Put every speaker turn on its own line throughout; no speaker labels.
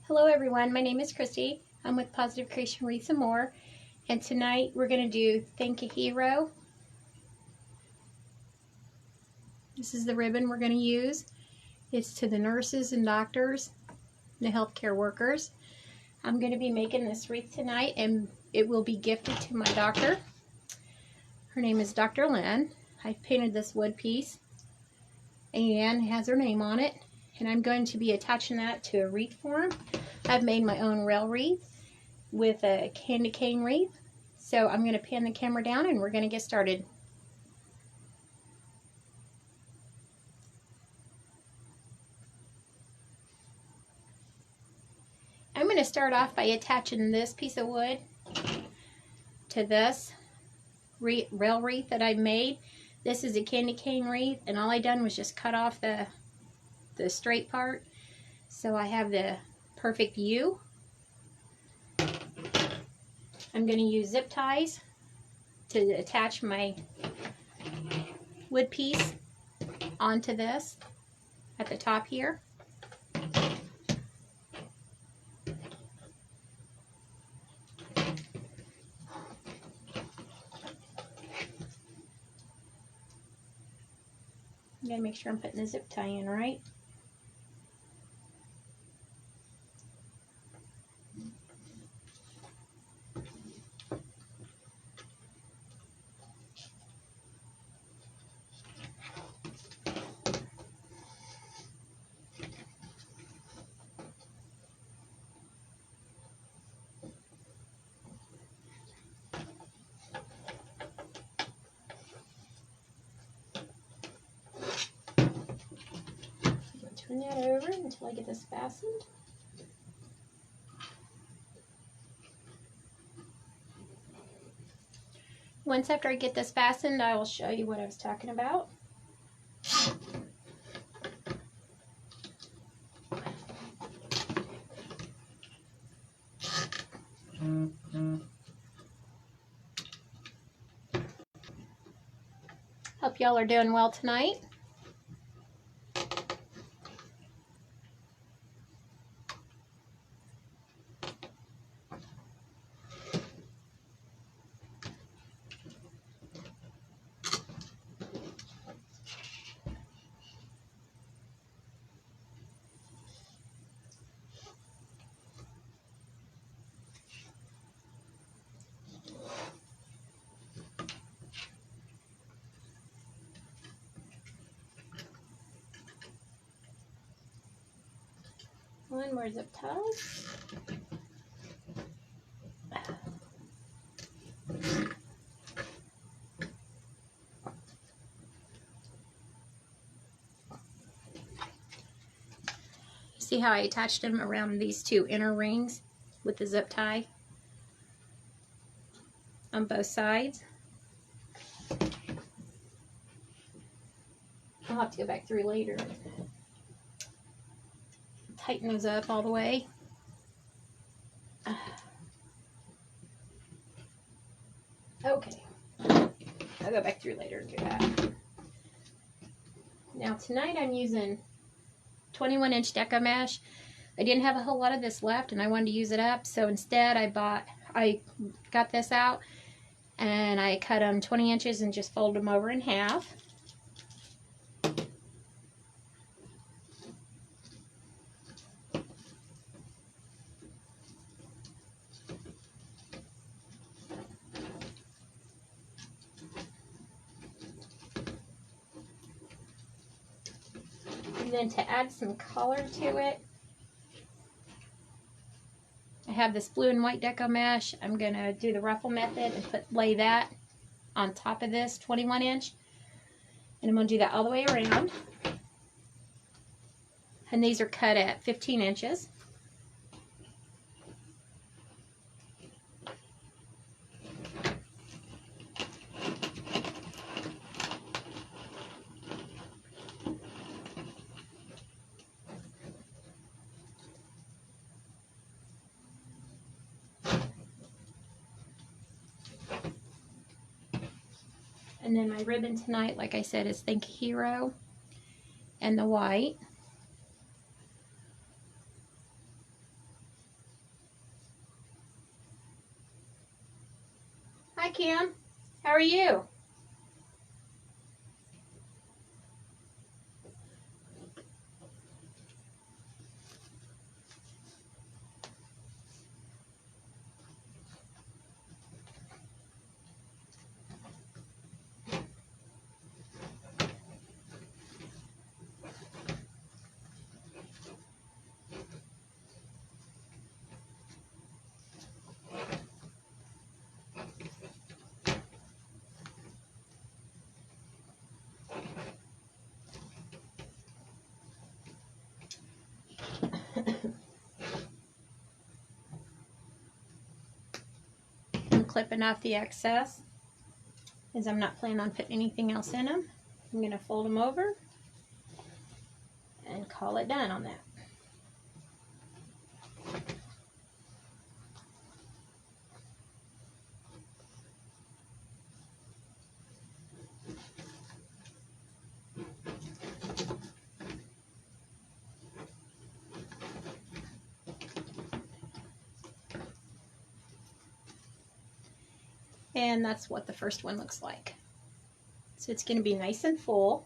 Hello everyone, my name is Christy. I'm with Positive Creation Wreath and More, and tonight we're going to do Thank a Hero. This is the ribbon we're going to use. It's to the nurses and doctors, the healthcare workers. I'm going to be making this wreath tonight, and it will be gifted to my doctor. Her name is Dr. Lynn. I painted this wood piece and it has her name on it, and I'm going to be attaching that to a wreath form. I've made my own rail wreath with a candy cane wreath. So I'm going to pan the camera down and we're going to get started. I'm going to start off by attaching this piece of wood to this rail wreath that I made. This is a candy cane wreath, and all I done was just cut off the straight part, so I have the perfect U. I'm going to use zip ties to attach my wood piece onto this at the top here. I'm going to make sure I'm putting the zip tie in right. Turn that over until I get this fastened. Once after I get this fastened, I will show you what I was talking about. Hope y'all are doing well tonight. One more zip ties. See how I attached them around these two inner rings with the zip tie on both sides? I'll have to go back through later and tighten those up all the way. Okay, I'll go back through later and do that. Now tonight I'm using 21-inch deco mesh. I didn't have a whole lot of this left and I wanted to use it up, so instead I got this out and I cut them 20 inches and just folded them over in half. And then to add some color to it, I have this blue and white deco mesh. I'm going to do the ruffle method and lay that on top of this 21-inch. And I'm going to do that all the way around. And these are cut at 15 inches. And then my ribbon tonight, like I said, is Thank a Hero and the white. Hi, Kim. How are you? I'm clipping off the excess, as I'm not planning on putting anything else in them. I'm going to fold them over and call it done on that. And that's what the first one looks like. So it's going to be nice and full.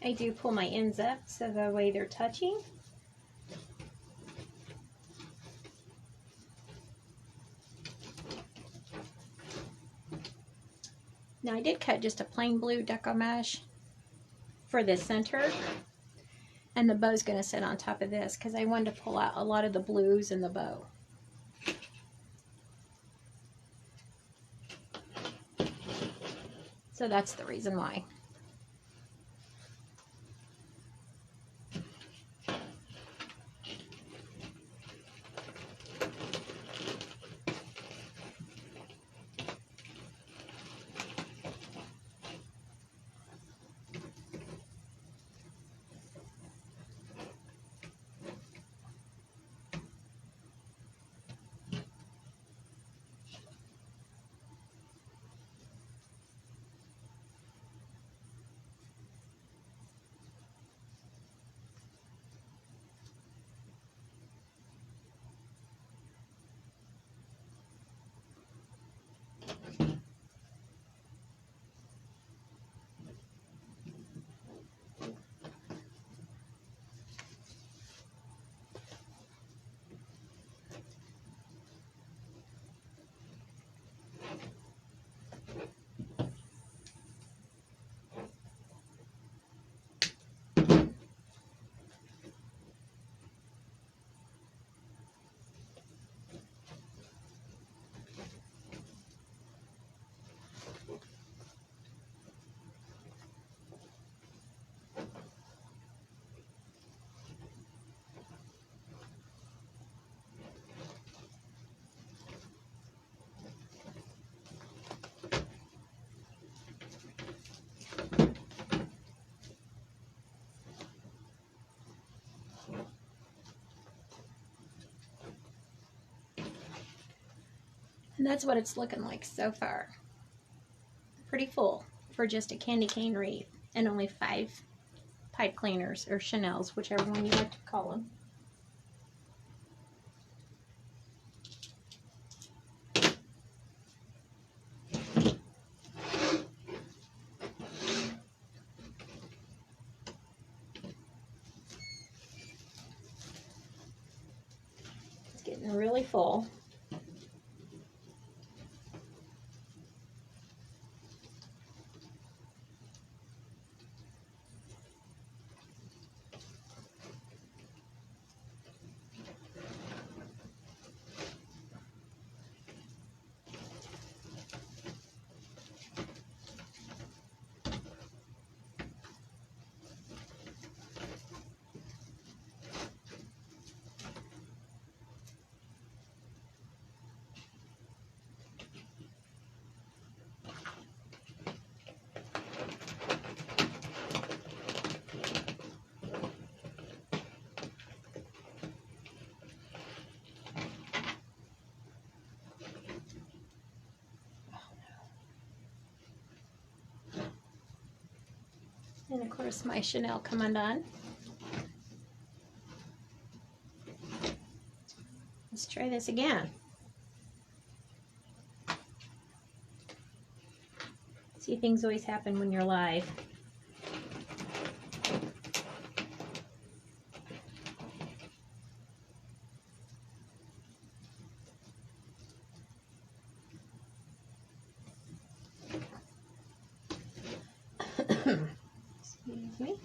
I do pull my ends up so the way they're touching. Now I did cut just a plain blue decoupage for the center, and the bow's going to sit on top of this because I wanted to pull out a lot of the blues in the bow. So that's the reason why. And that's what it's looking like so far. Pretty full for just a candy cane wreath, and only 5 pipe cleaners or Chanels, whichever one you like to call them. It's getting really full. And of course my Chanel come undone. Let's try this again. See, things always happen when you're live. Excuse me.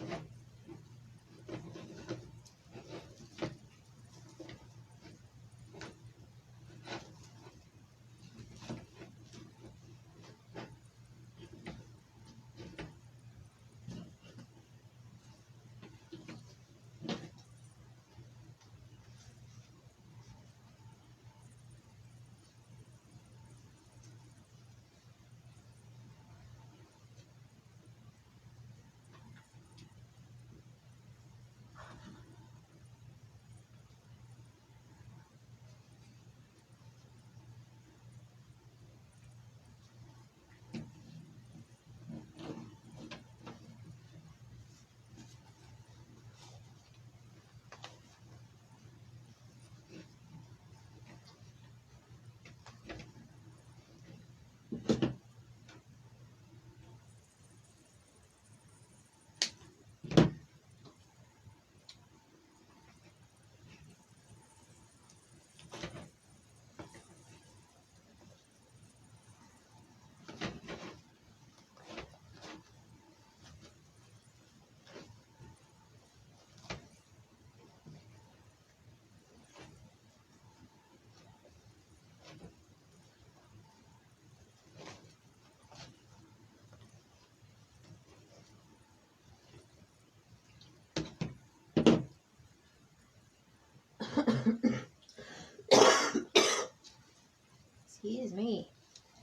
Excuse me.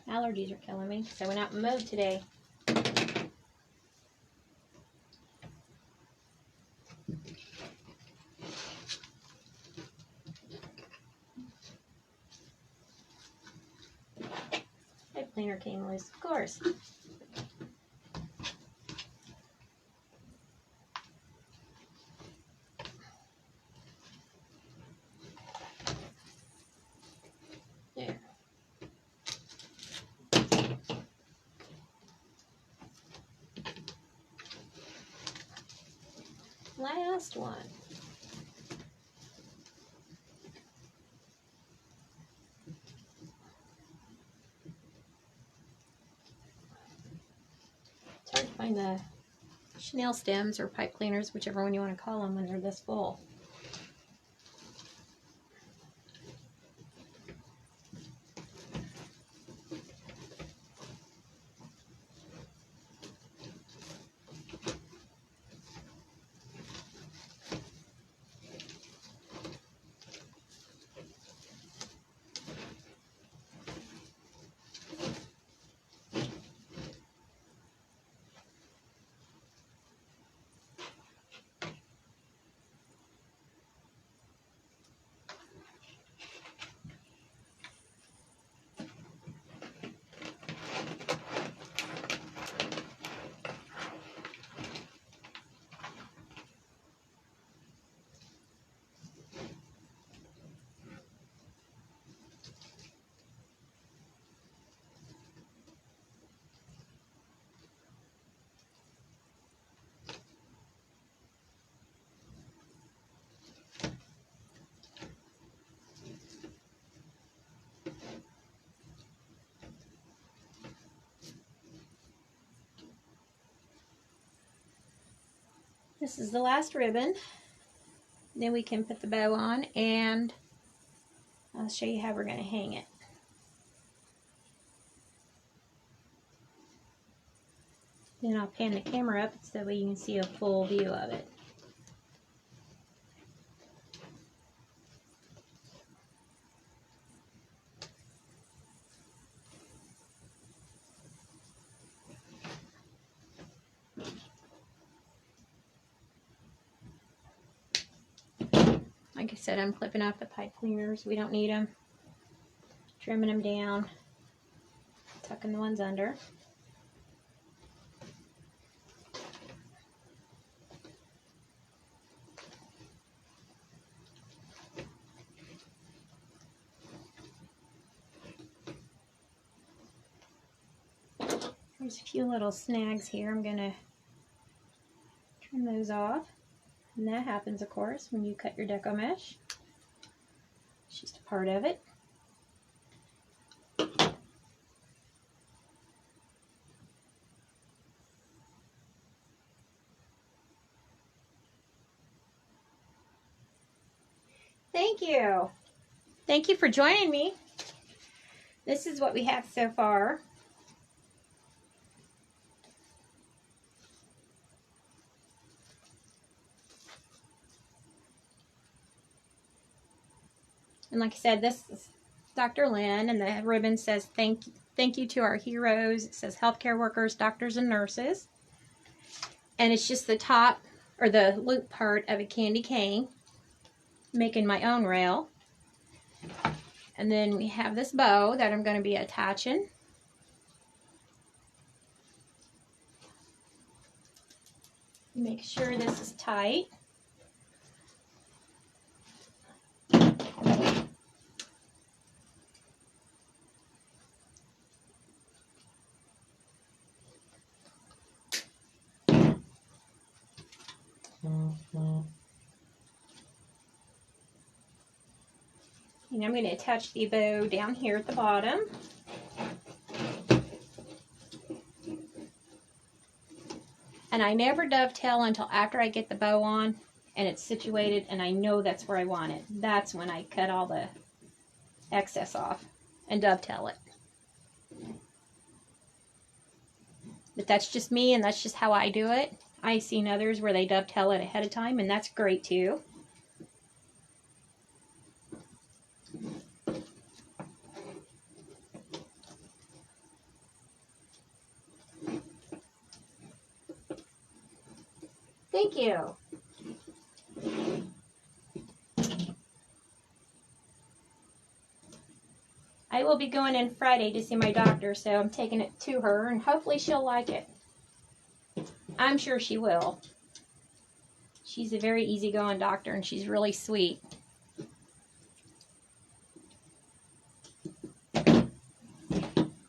Allergies are killing me, so I went out and mowed today. Pipe cleaner came loose, of course. There. Last one. It's hard to find the Chanel stems or pipe cleaners, whichever one you want to call them, when they're this full. This is the last ribbon. Then we can put the bow on, and I'll show you how we're going to hang it. Then I'll pan the camera up so that way you can see a full view of it. Like I said, I'm clipping off the pipe cleaners. We don't need them. Trimming them down. Tucking the ones under. There's a few little snags here. I'm going to trim those off. And that happens, of course, when you cut your deco mesh. It's just a part of it. Thank you. Thank you for joining me. This is what we have so far. And like I said, this is Dr. Lynn, and the ribbon says thank you to our heroes. It says healthcare workers, doctors, and nurses. And it's just the top, or the loop part of a candy cane, making my own rail. And then we have this bow that I'm going to be attaching. Make sure this is tight. And I'm going to attach the bow down here at the bottom. And I never dovetail until after I get the bow on and it's situated and I know that's where I want it. That's when I cut all the excess off and dovetail it. But that's just me, and that's just how I do it. I've seen others where they dovetail it ahead of time, and that's great too. Thank you. I will be going in Friday to see my doctor, so I'm taking it to her, and hopefully she'll like it. I'm sure she will. She's a very easygoing doctor, and she's really sweet.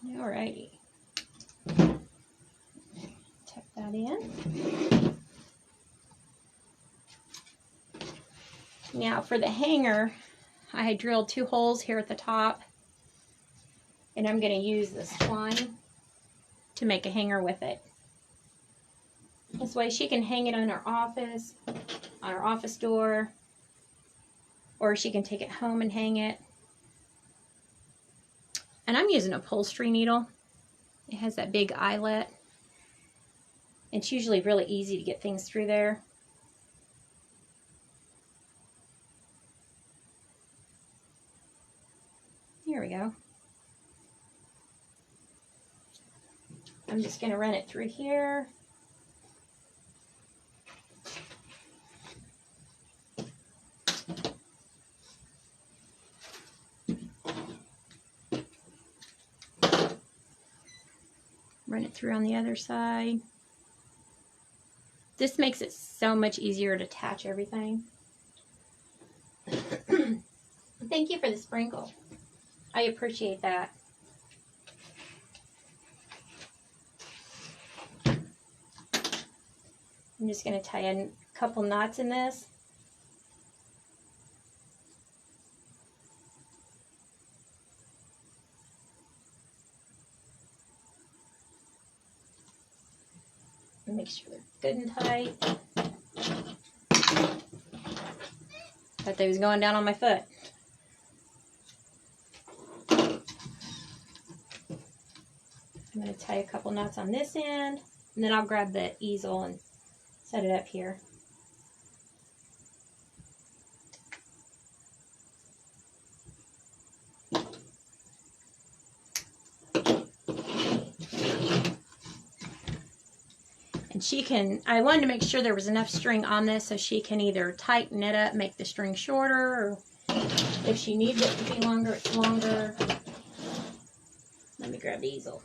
Alrighty. Tuck that in. Now for the hanger, I had drilled 2 holes here at the top, and I'm going to use this twine to make a hanger with it. This way she can hang it on her office door, or she can take it home and hang it. And I'm using an upholstery needle. It has that big eyelet. It's usually really easy to get things through there. Here we go. I'm just going to run it through here. Run it through on the other side. This makes it so much easier to attach everything. Thank you for the sprinkle. I appreciate that. I'm just going to tie in a couple knots in this. Make sure they're good and tight. Thought they was going down on my foot. I'm going to tie a couple knots on this end, and then I'll grab the easel and set it up here. And she can, I wanted to make sure there was enough string on this so she can either tighten it up, make the string shorter, or if she needs it to be longer, it's longer. Let me grab the easel.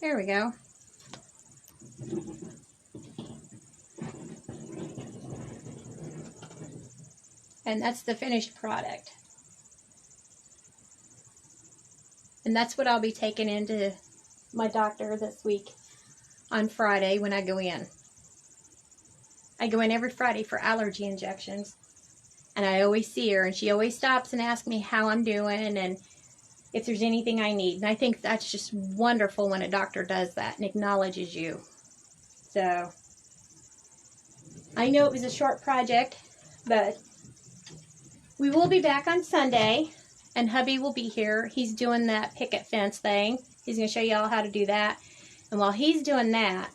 There we go. And that's the finished product. And that's what I'll be taking into my doctor this week on Friday when I go in. I go in every Friday for allergy injections. And I always see her, and she always stops and asks me how I'm doing and if there's anything I need. And I think that's just wonderful when a doctor does that and acknowledges you. So, I know it was a short project, but we will be back on Sunday, and hubby will be here. He's doing that picket fence thing. He's going to show you all how to do that. And while he's doing that,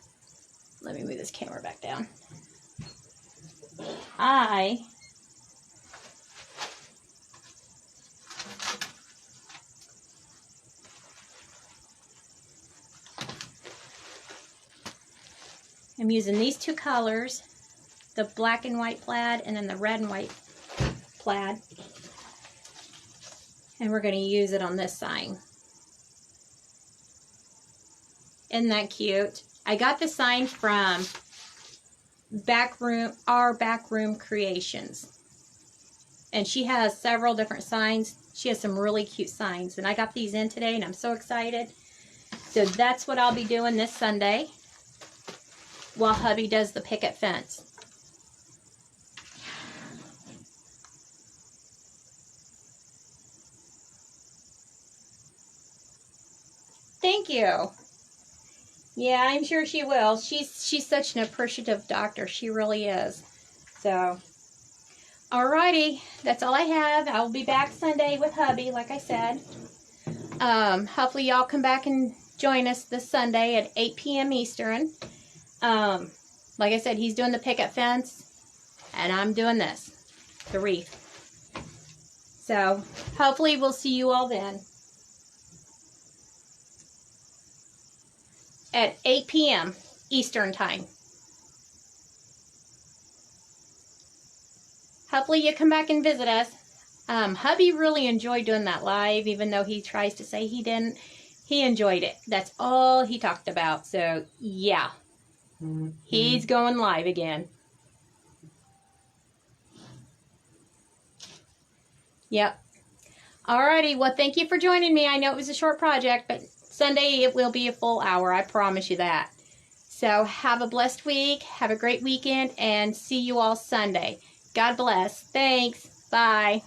let me move this camera back down. I am using these two colors, the black and white plaid and then the red and white plaid. And we're going to use it on this sign. Isn't that cute? I got the sign from Our Backroom Creations. And she has several different signs. She has some really cute signs. And I got these in today and I'm so excited. So that's what I'll be doing this Sunday while hubby does the picket fence. Thank you. Yeah, I'm sure she will. She's such an appreciative doctor. She really is. So, alrighty. That's all I have. I'll be back Sunday with hubby, like I said. Hopefully y'all come back and join us this Sunday at 8 p.m. Eastern. Like I said, he's doing the picket fence, and I'm doing this, the wreath. So, hopefully we'll see you all then. At 8 p.m. Eastern time. Hopefully you come back and visit us. Hubby really enjoyed doing that live, even though he tries to say he didn't. He enjoyed it. That's all he talked about. So, yeah. He's going live again. Yep. Alrighty. Well, thank you for joining me. I know it was a short project, but Sunday it will be a full hour. I promise you that. So, have a blessed week. Have a great weekend. And see you all Sunday. God bless. Thanks. Bye.